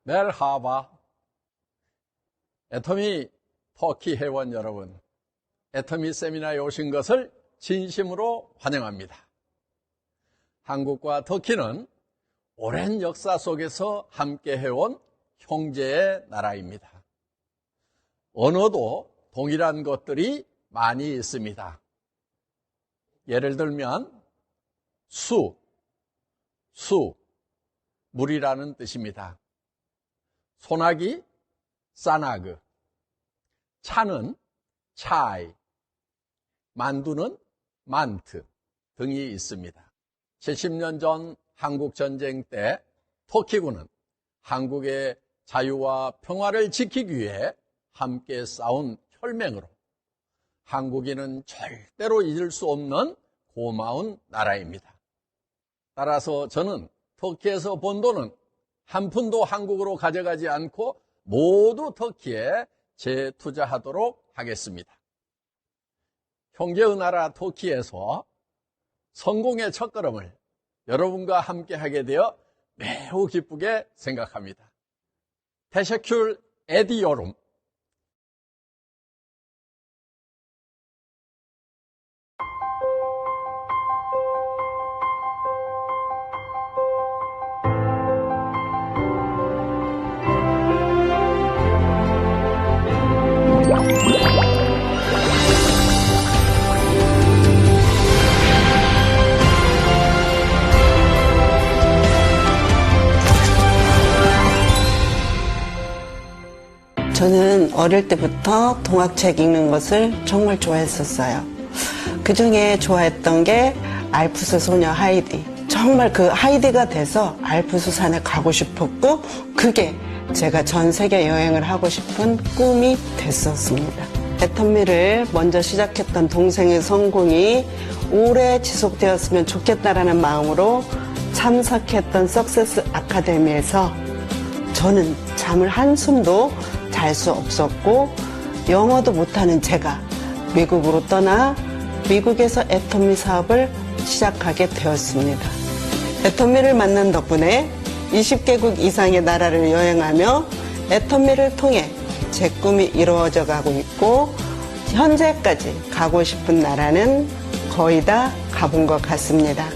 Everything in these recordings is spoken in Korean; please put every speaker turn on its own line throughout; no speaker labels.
멜하바. 애터미 터키 회원 여러분, 애터미 세미나에 오신 것을 진심으로 환영합니다. 한국과 터키는 오랜 역사 속에서 함께 해온 형제의 나라입니다. 언어도 동일한 것들이 많이 있습니다. 예를 들면 물이라는 뜻입니다. 소나기, 사나그, 차는 차이, 만두는 만트 등이 있습니다. 70년 전 한국전쟁 때 터키군은 한국의 자유와 평화를 지키기 위해 함께 싸운 혈맹으로 한국인은 절대로 잊을 수 없는 고마운 나라입니다. 따라서 저는 터키에서 번 돈은 한 푼도 한국으로 가져가지 않고 모두 터키에 재투자하도록 하겠습니다. 형제의 나라 터키에서 성공의 첫걸음을 여러분과 함께 하게 되어 매우 기쁘게 생각합니다. 테셔큘 에디오룸.
저는 어릴 때부터 동화책 읽는 것을 정말 좋아했었어요. 그 중에 좋아했던 게 알프스 소녀 하이디. 정말 그 하이디가 돼서 알프스 산에 가고 싶었고, 그게 제가 전 세계 여행을 하고 싶은 꿈이 됐었습니다. 애터미를 먼저 시작했던 동생의 성공이 오래 지속되었으면 좋겠다라는 마음으로 참석했던 석세스 아카데미에서 저는 잠을 한숨도 잘 수 없었고, 영어도 못하는 제가 미국으로 떠나 미국에서 애터미 사업을 시작하게 되었습니다. 애터미를 만난 덕분에 20개국 이상의 나라를 여행하며 애터미를 통해 제 꿈이 이루어져 가고 있고, 현재까지 가고 싶은 나라는 거의 다 가본 것 같습니다.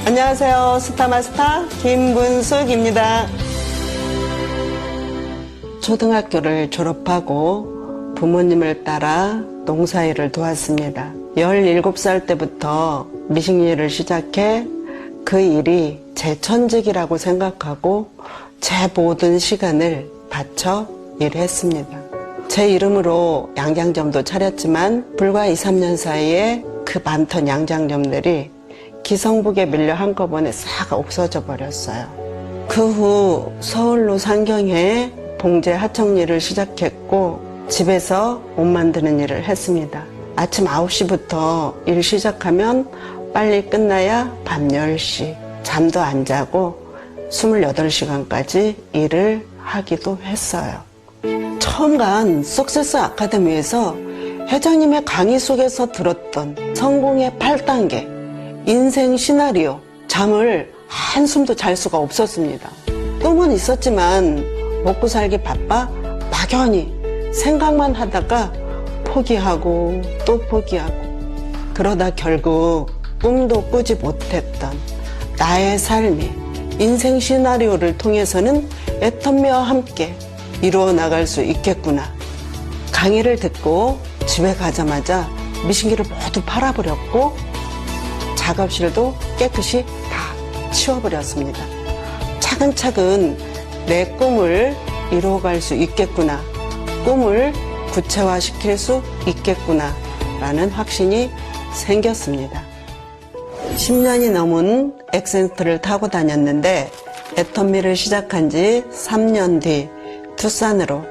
안녕하세요. 스타마스터 김문숙입니다. 초등학교를 졸업하고 부모님을 따라 농사일을 도왔습니다. 17살 때부터 미싱일을 시작해 그 일이 제 천직이라고 생각하고 제 모든 시간을 바쳐 일했습니다. 제 이름으로 양장점도 차렸지만 불과 2, 3년 사이에 그 많던 양장점들이 기성북에 밀려 한꺼번에 싹 없어져 버렸어요. 그 후 서울로 상경해 봉제 하청 일을 시작했고, 집에서 옷 만드는 일을 했습니다. 아침 9시부터 일 시작하면 빨리 끝나야 밤 10시. 잠도 안 자고 28시간까지 일을 하기도 했어요. 처음 간 석세스 아카데미에서 회장님의 강의 속에서 들었던 성공의 8단계, 인생 시나리오, 잠을 한숨도 잘 수가 없었습니다. 꿈은 있었지만 먹고 살기 바빠 막연히 생각만 하다가 포기하고 또 포기하고, 그러다 결국 꿈도 꾸지 못했던 나의 삶의 인생 시나리오를 통해서는 애터미와 함께 이루어 나갈 수 있겠구나. 강의를 듣고 집에 가자마자 미싱기를 모두 팔아버렸고, 작업실도 깨끗이 다 치워버렸습니다. 차근차근 내 꿈을 이루어갈 수 있겠구나, 꿈을 구체화시킬 수 있겠구나 라는 확신이 생겼습니다. 10년이 넘은 엑센트를 타고 다녔는데, 애터미를 시작한 지 3년 뒤 투싼으로,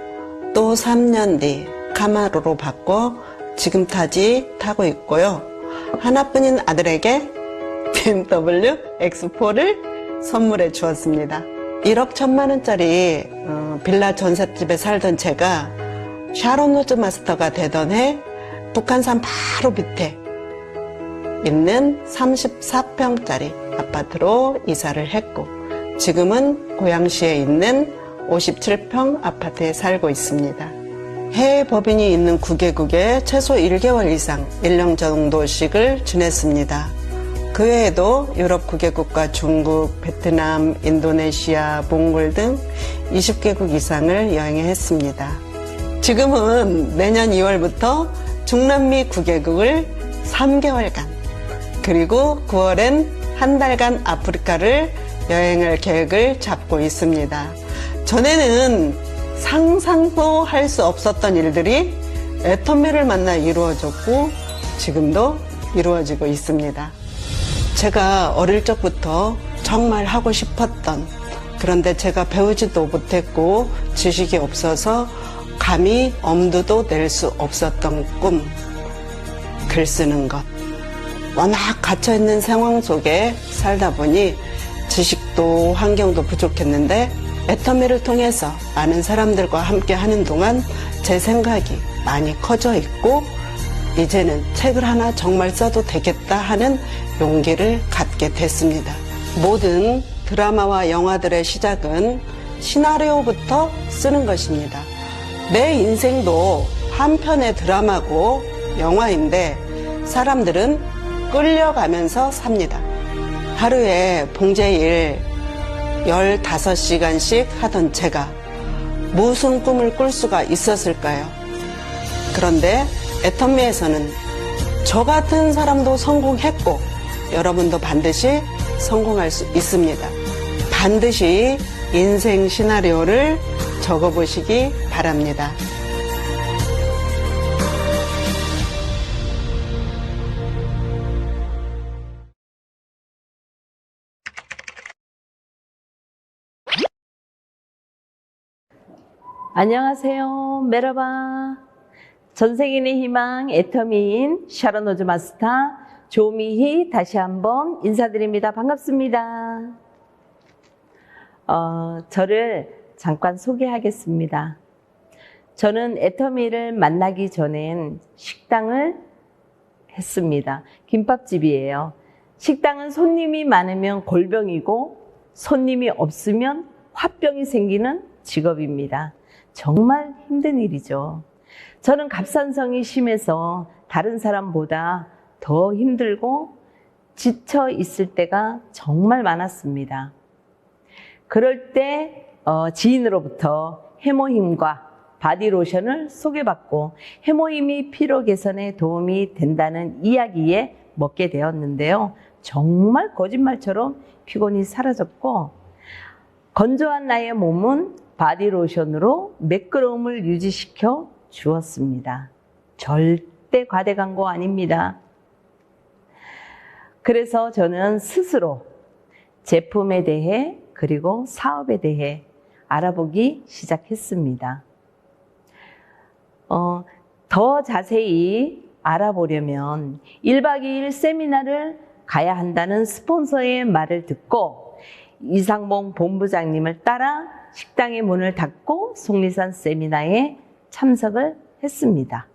또 3년 뒤 카마로로 바꿔 지금 타고 있고요. 하나뿐인 아들에게 BMW X4를 선물해 주었습니다. 1억 1천만 원짜리 빌라 전셋집에 살던 제가 샤론 노즈 마스터가 되던 해 북한산 바로 밑에 있는 34평짜리 아파트로 이사를 했고, 지금은 고양시에 있는 57평 아파트에 살고 있습니다. 해외 법인이 있는 9개국에 최소 1개월 이상 1년 정도씩을 지냈습니다. 그 외에도 유럽 9개국과 중국, 베트남, 인도네시아, 몽골 등 20개국 이상을 여행했습니다. 지금은 내년 2월부터 중남미 9개국을 3개월간, 그리고 9월엔 한 달간 아프리카를 여행할 계획을 잡고 있습니다. 전에는 상상도 할 수 없었던 일들이 애터미를 만나 이루어졌고 지금도 이루어지고 있습니다. 제가 어릴 적부터 정말 하고 싶었던, 그런데 제가 배우지도 못했고 지식이 없어서 감히 엄두도 낼 수 없었던 꿈, 글 쓰는 것. 워낙 갇혀있는 상황 속에 살다 보니 지식도 환경도 부족했는데 애터미를 통해서 많은 사람들과 함께 하는 동안 제 생각이 많이 커져 있고 이제는 책을 하나 정말 써도 되겠다 하는 용기를 갖게 됐습니다. 모든 드라마와 영화들의 시작은 시나리오부터 쓰는 것입니다. 내 인생도 한 편의 드라마고 영화인데 사람들은 끌려가면서 삽니다. 하루에 봉제일 15시간씩 하던 제가 무슨 꿈을 꿀 수가 있었을까요? 그런데 애터미에서는 저 같은 사람도 성공했고 여러분도 반드시 성공할 수 있습니다. 반드시 인생 시나리오를 적어보시기 바랍니다.
안녕하세요. 메라바. 전세계인의 희망 애터미인 샤론 오즈 마스터 조미희 다시 한번 인사드립니다. 반갑습니다. 저를 잠깐 소개하겠습니다. 저는 애터미를 만나기 전엔 식당을 했습니다. 김밥집이에요. 식당은 손님이 많으면 골병이고 손님이 없으면 화병이 생기는 직업입니다. 정말 힘든 일이죠. 저는 갑산성이 심해서 다른 사람보다 더 힘들고 지쳐 있을 때가 정말 많았습니다. 그럴 때 지인으로부터 해모힘과 바디로션을 소개받고 해모힘이 피로 개선에 도움이 된다는 이야기에 먹게 되었는데요. 정말 거짓말처럼 피곤이 사라졌고 건조한 나의 몸은 바디로션으로 매끄러움을 유지시켜 주었습니다. 절대 과대 광고 아닙니다. 그래서 저는 스스로 제품에 대해 그리고 사업에 대해 알아보기 시작했습니다. 더 자세히 알아보려면 1박 2일 세미나를 가야 한다는 스폰서의 말을 듣고 이상봉 본부장님을 따라 식당의 문을 닫고 속리산 세미나에 참석을 했습니다.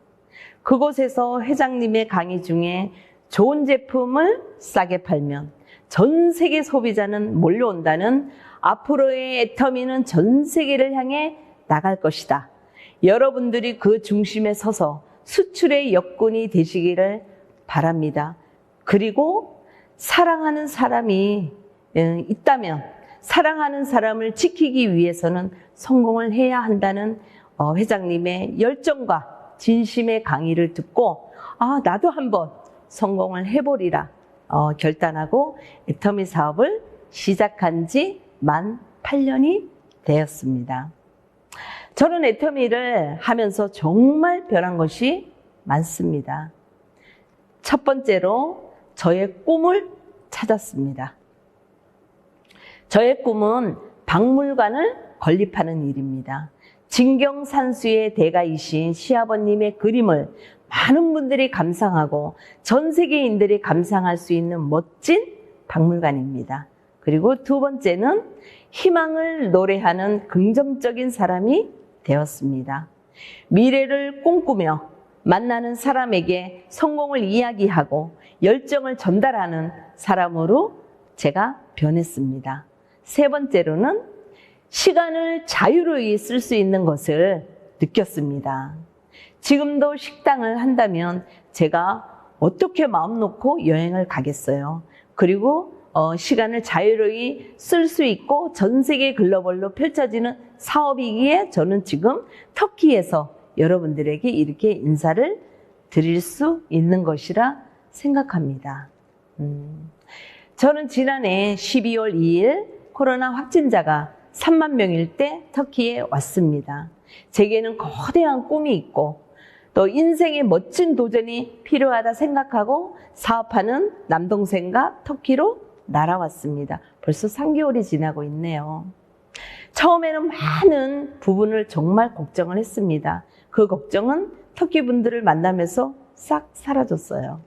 그곳에서 회장님의 강의 중에 좋은 제품을 싸게 팔면 전 세계 소비자는 몰려온다는 앞으로의 애터미는 전 세계를 향해 나갈 것이다. 여러분들이 그 중심에 서서 수출의 역군이 되시기를 바랍니다. 그리고 사랑하는 사람이 있다면 사랑하는 사람을 지키기 위해서는 성공을 해야 한다는 회장님의 열정과 진심의 강의를 듣고 나도 한번 성공을 해보리라 결단하고 애터미 사업을 시작한 지 만 8년이 되었습니다. 저는 애터미를 하면서 정말 변한 것이 많습니다. 첫 번째로 저의 꿈을 찾았습니다. 저의 꿈은 박물관을 건립하는 일입니다. 진경산수의 대가이신 시아버님의 그림을 많은 분들이 감상하고 전 세계인들이 감상할 수 있는 멋진 박물관입니다. 그리고 두 번째는 희망을 노래하는 긍정적인 사람이 되었습니다. 미래를 꿈꾸며 만나는 사람에게 성공을 이야기하고 열정을 전달하는 사람으로 제가 변했습니다. 세 번째로는 시간을 자유로이 쓸 수 있는 것을 느꼈습니다. 지금도 식당을 한다면 제가 어떻게 마음 놓고 여행을 가겠어요. 그리고 시간을 자유로이 쓸 수 있고 전 세계 글로벌로 펼쳐지는 사업이기에 저는 지금 터키에서 여러분들에게 이렇게 인사를 드릴 수 있는 것이라 생각합니다. 저는 지난해 12월 2일 코로나 확진자가 3만 명일 때 터키에 왔습니다. 제게는 거대한 꿈이 있고 또 인생의 멋진 도전이 필요하다 생각하고 사업하는 남동생과 터키로 날아왔습니다. 벌써 3개월이 지나고 있네요. 처음에는 많은 부분을 정말 걱정을 했습니다. 그 걱정은 터키 분들을 만나면서 싹 사라졌어요.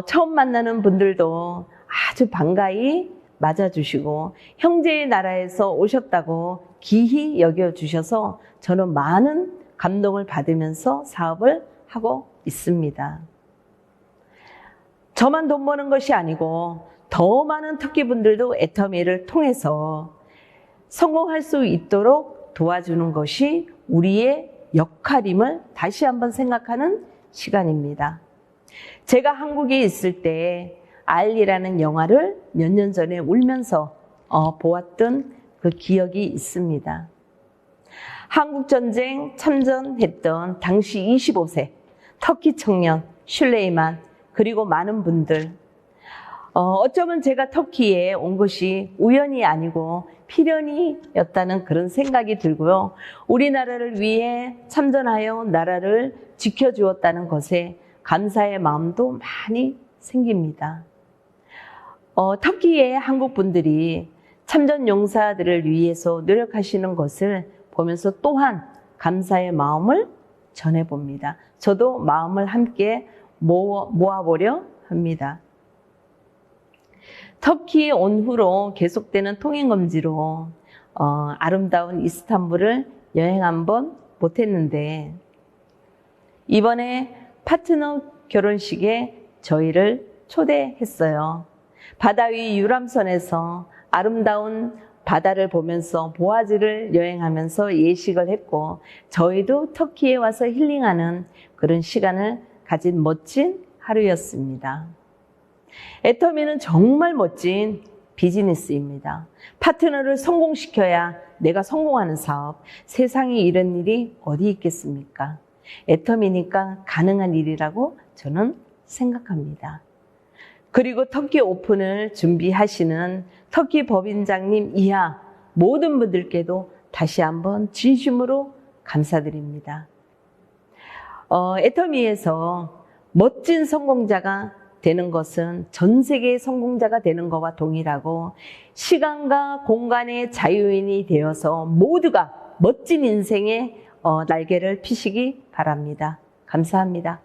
처음 만나는 분들도 아주 반가이 맞아주시고 형제의 나라에서 오셨다고 기히 여겨주셔서 저는 많은 감동을 받으면서 사업을 하고 있습니다. 저만 돈 버는 것이 아니고 더 많은 터키 분들도 애터미를 통해서 성공할 수 있도록 도와주는 것이 우리의 역할임을 다시 한번 생각하는 시간입니다. 제가 한국에 있을 때 알리라는 영화를 몇 년 전에 울면서 보았던 그 기억이 있습니다. 한국전쟁 참전했던 당시 25세 터키 청년 슐레이만 그리고 많은 분들, 어쩌면 제가 터키에 온 것이 우연이 아니고 필연이었다는 그런 생각이 들고요. 우리나라를 위해 참전하여 나라를 지켜주었다는 것에 감사의 마음도 많이 생깁니다. 터키의 한국 분들이 참전 용사들을 위해서 노력하시는 것을 보면서 또한 감사의 마음을 전해봅니다. 저도 마음을 함께 모아보려 합니다. 터키에 온 후로 계속되는 통행금지로 아름다운 이스탄불을 여행 한번 못했는데 이번에 파트너 결혼식에 저희를 초대했어요. 바다 위 유람선에서 아름다운 바다를 보면서 보아즈를 여행하면서 예식을 했고 저희도 터키에 와서 힐링하는 그런 시간을 가진 멋진 하루였습니다. 애터미는 정말 멋진 비즈니스입니다. 파트너를 성공시켜야 내가 성공하는 사업, 세상에 이런 일이 어디 있겠습니까? 애터미니까 가능한 일이라고 저는 생각합니다. 그리고 터키 오픈을 준비하시는 터키 법인장님 이하 모든 분들께도 다시 한번 진심으로 감사드립니다. 애터미에서 멋진 성공자가 되는 것은 전 세계의 성공자가 되는 것과 동일하고 시간과 공간의 자유인이 되어서 모두가 멋진 인생의 날개를 피시기 바랍니다. 감사합니다.